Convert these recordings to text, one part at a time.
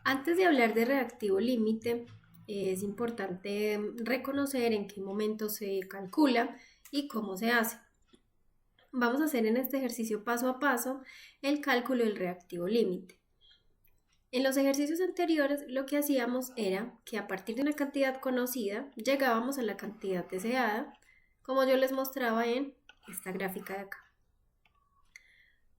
Antes de hablar de reactivo límite, es importante reconocer en qué momento se calcula y cómo se hace. Vamos a hacer en este ejercicio paso a paso el cálculo del reactivo límite. En los ejercicios anteriores lo que hacíamos era que a partir de una cantidad conocida llegábamos a la cantidad deseada, como yo les mostraba en esta gráfica de acá.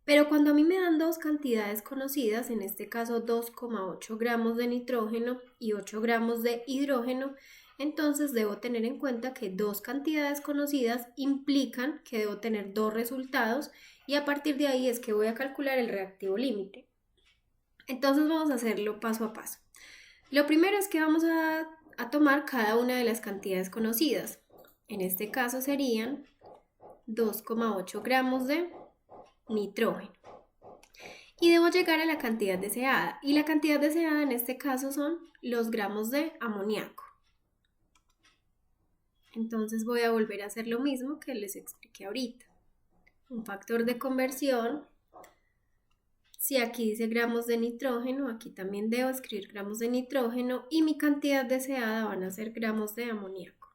Pero cuando a mí me dan dos cantidades conocidas, en este caso 2,8 gramos de nitrógeno y 8 gramos de hidrógeno, entonces debo tener en cuenta que dos cantidades conocidas implican que debo tener dos resultados y a partir de ahí es que voy a calcular el reactivo límite. Entonces vamos a hacerlo paso a paso. Lo primero es que vamos a tomar cada una de las cantidades conocidas. En este caso serían 2,8 gramos de nitrógeno. Y debo llegar a la cantidad deseada. Y la cantidad deseada en este caso son los gramos de amoníaco. Entonces voy a volver a hacer lo mismo que les expliqué ahorita. Un factor de conversión. Si aquí dice gramos de nitrógeno, aquí también debo escribir gramos de nitrógeno y mi cantidad deseada van a ser gramos de amoníaco.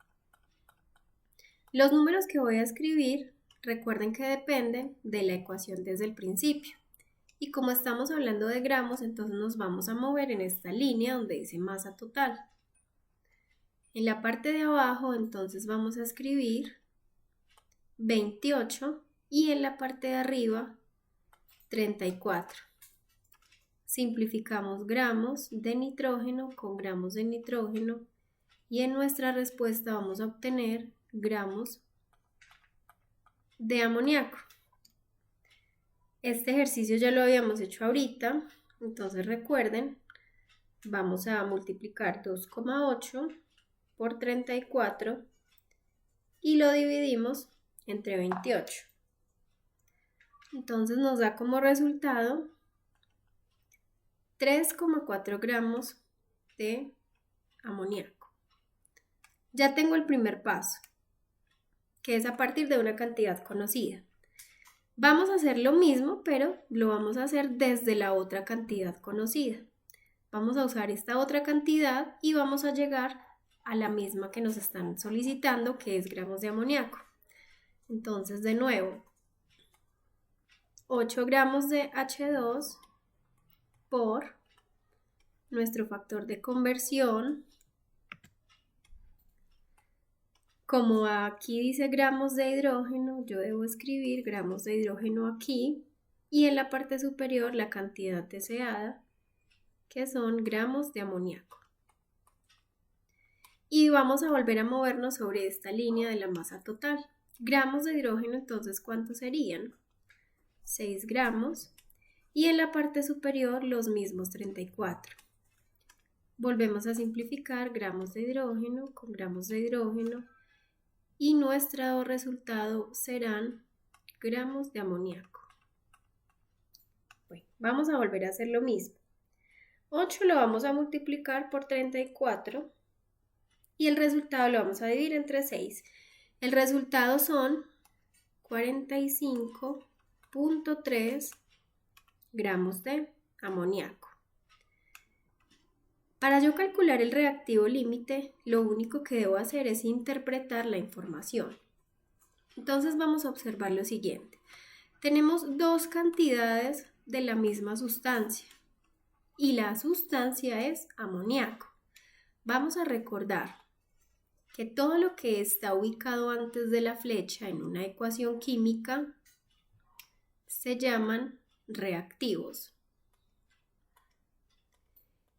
Los números que voy a escribir, recuerden que dependen de la ecuación desde el principio. Y como estamos hablando de gramos, entonces nos vamos a mover en esta línea donde dice masa total. En la parte de abajo, entonces vamos a escribir 28 y en la parte de arriba 34. Simplificamos gramos de nitrógeno con gramos de nitrógeno y en nuestra respuesta vamos a obtener gramos de amoníaco. Este ejercicio ya lo habíamos hecho ahorita, entonces recuerden, vamos a multiplicar 2,8 por 34 y lo dividimos entre 28. Entonces nos da como resultado 3,4 gramos de amoníaco. Ya tengo el primer paso, que es a partir de una cantidad conocida. Vamos a hacer lo mismo, pero lo vamos a hacer desde la otra cantidad conocida. Vamos a usar esta otra cantidad y vamos a llegar a la misma que nos están solicitando, que es gramos de amoníaco. Entonces, de nuevo, 8 gramos de H2 por nuestro factor de conversión. Como aquí dice gramos de hidrógeno, yo debo escribir gramos de hidrógeno aquí y en la parte superior la cantidad deseada, que son gramos de amoníaco. Y vamos a volver a movernos sobre esta línea de la masa total. Gramos de hidrógeno, entonces, ¿cuántos serían? 6 gramos. Y en la parte superior los mismos 34. Volvemos a simplificar gramos de hidrógeno con gramos de hidrógeno. Y nuestro resultado serán gramos de amoníaco. Bueno, vamos a volver a hacer lo mismo. 8 lo vamos a multiplicar por 34 y el resultado lo vamos a dividir entre 6. El resultado son 45,3 gramos de amoníaco. Para yo calcular el reactivo límite, lo único que debo hacer es interpretar la información. Entonces vamos a observar lo siguiente. Tenemos dos cantidades de la misma sustancia y la sustancia es amoníaco. Vamos a recordar que todo lo que está ubicado antes de la flecha en una ecuación química se llaman reactivos.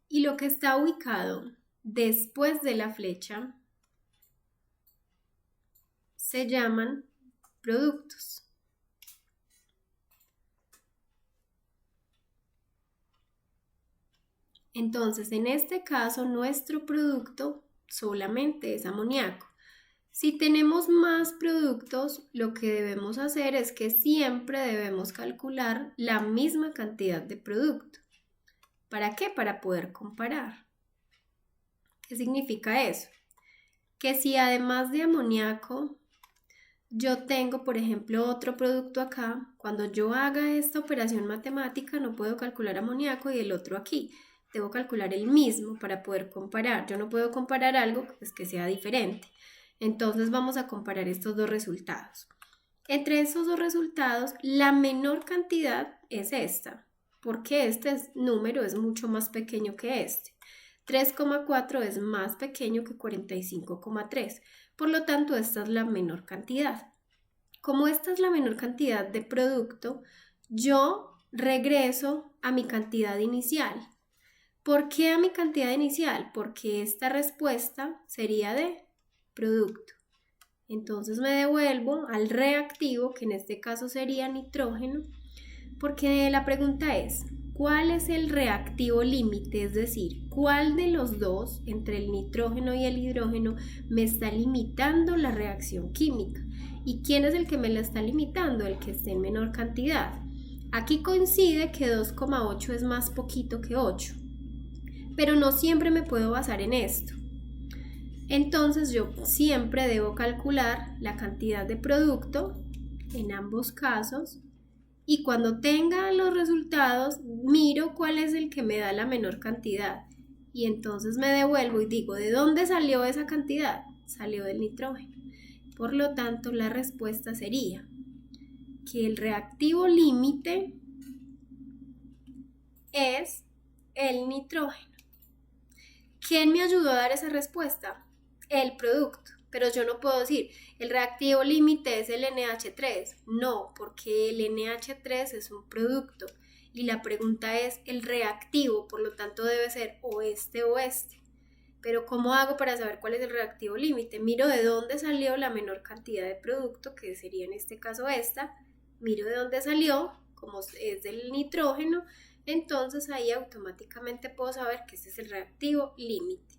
Y lo que está ubicado después de la flecha se llaman productos. Entonces, en este caso, nuestro producto solamente es amoníaco. Si tenemos más productos, lo que debemos hacer es que siempre debemos calcular la misma cantidad de producto. ¿Para qué? Para poder comparar. ¿Qué significa eso? Que si además de amoníaco yo tengo, por ejemplo, otro producto acá, cuando yo haga esta operación matemática no puedo calcular amoníaco y el otro aquí, debo calcular el mismo para poder comparar. Yo no puedo comparar algo pues, que sea diferente. Entonces vamos a comparar estos dos resultados. Entre estos dos resultados, la menor cantidad es esta, porque este número es mucho más pequeño que este. 3,4 es más pequeño que 45,3. Por lo tanto, esta es la menor cantidad. Como esta es la menor cantidad de producto, yo regreso a mi cantidad inicial. ¿Por qué a mi cantidad inicial? Porque esta respuesta sería de producto. Entonces me devuelvo al reactivo, que en este caso sería nitrógeno, porque la pregunta es, ¿cuál es el reactivo límite? Es decir, ¿cuál de los dos, entre el nitrógeno y el hidrógeno, me está limitando la reacción química? ¿Y quién es el que me la está limitando? El que esté en menor cantidad. Aquí coincide que 2,8 es más poquito que 8, pero no siempre me puedo basar en esto. Entonces yo siempre debo calcular la cantidad de producto en ambos casos y cuando tenga los resultados miro cuál es el que me da la menor cantidad y entonces me devuelvo y digo, ¿de dónde salió esa cantidad? Salió del nitrógeno. Por lo tanto, la respuesta sería que el reactivo límite es el nitrógeno. ¿Quién me ayudó a dar esa respuesta? El producto, pero yo no puedo decir el reactivo límite es el NH3, no, porque el NH3 es un producto y la pregunta es el reactivo, por lo tanto debe ser o este o este. Pero ¿cómo hago para saber cuál es el reactivo límite? Miro de dónde salió la menor cantidad de producto, que sería en este caso esta, miro de dónde salió, como es del nitrógeno, entonces ahí automáticamente puedo saber que este es el reactivo límite.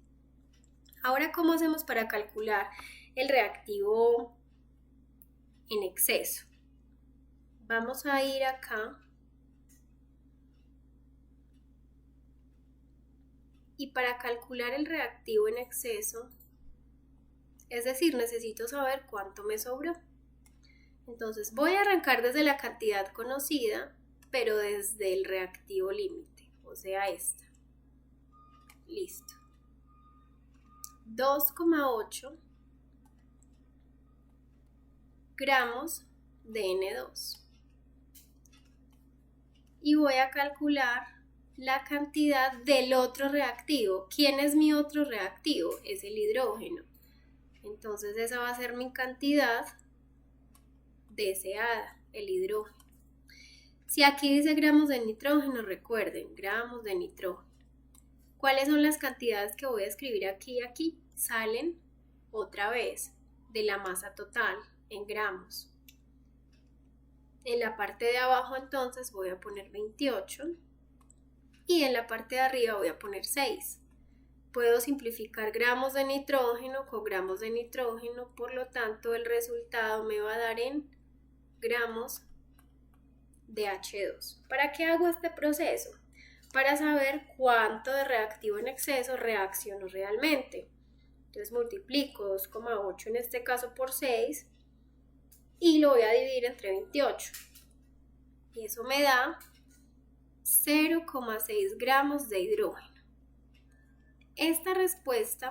Ahora, ¿cómo hacemos para calcular el reactivo en exceso? Vamos a ir acá y para calcular el reactivo en exceso, es decir, necesito saber cuánto me sobró. Entonces voy a arrancar desde la cantidad conocida, pero desde el reactivo límite, o sea esta. Listo. 2,8 gramos de N2 y voy a calcular la cantidad del otro reactivo. ¿Quién es mi otro reactivo? Es el hidrógeno. Entonces esa va a ser mi cantidad deseada, el hidrógeno. Si aquí dice gramos de nitrógeno, recuerden, gramos de nitrógeno. ¿Cuáles son las cantidades que voy a escribir aquí y aquí? Salen otra vez de la masa total en gramos. En la parte de abajo entonces voy a poner 28 y en la parte de arriba voy a poner 6. Puedo simplificar gramos de nitrógeno con gramos de nitrógeno, por lo tanto el resultado me va a dar en gramos de H2. ¿Para qué hago este proceso? Para saber cuánto de reactivo en exceso reacciono realmente. Entonces multiplico 2,8 en este caso por 6 y lo voy a dividir entre 28. Y eso me da 0,6 gramos de hidrógeno. Esta respuesta,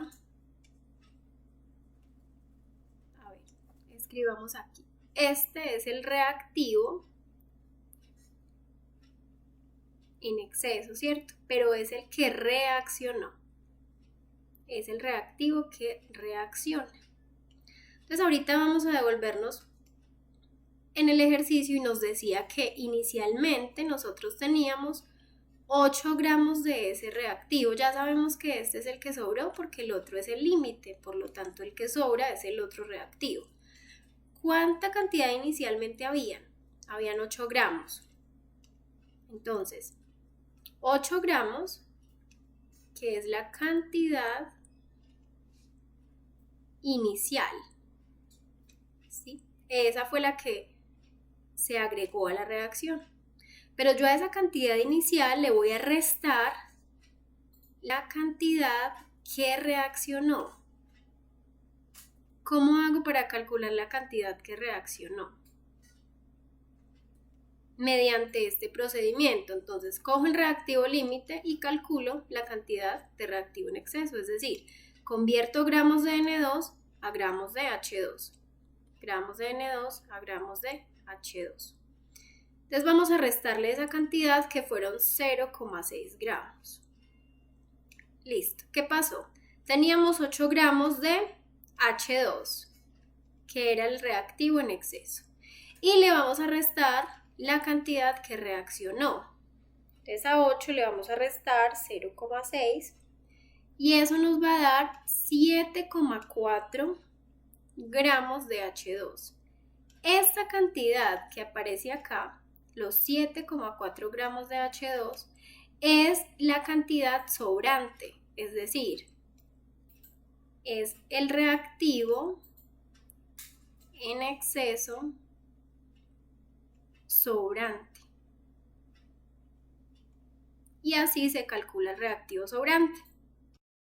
a ver, escribamos aquí. Este es el reactivo en exceso, ¿cierto? Pero es el que reaccionó. Es el reactivo que reacciona. Entonces ahorita vamos a devolvernos en el ejercicio y nos decía que inicialmente nosotros teníamos 8 gramos de ese reactivo. Ya sabemos que este es el que sobró porque el otro es el límite, por lo tanto el que sobra es el otro reactivo. ¿Cuánta cantidad inicialmente habían? Habían 8 gramos. Entonces, 8 gramos, que es la cantidad inicial, ¿sí? Esa fue la que se agregó a la reacción. Pero yo a esa cantidad inicial le voy a restar la cantidad que reaccionó. ¿Cómo hago para calcular la cantidad que reaccionó? mediante este procedimiento. Entonces cojo el reactivo límite y calculo la cantidad de reactivo en exceso, es decir, convierto gramos de N2 a gramos de H2, gramos de N2 a gramos de H2. Entonces vamos a restarle esa cantidad que fueron 0,6 gramos. Listo, ¿qué pasó? Teníamos 8 gramos de H2, que era el reactivo en exceso, y le vamos a restar la cantidad que reaccionó. Entonces a 8 le vamos a restar 0,6 y eso nos va a dar 7,4 gramos de H2. Esta cantidad que aparece acá, los 7,4 gramos de H2, es la cantidad sobrante, es decir, es el reactivo en exceso sobrante. Y así se calcula el reactivo sobrante.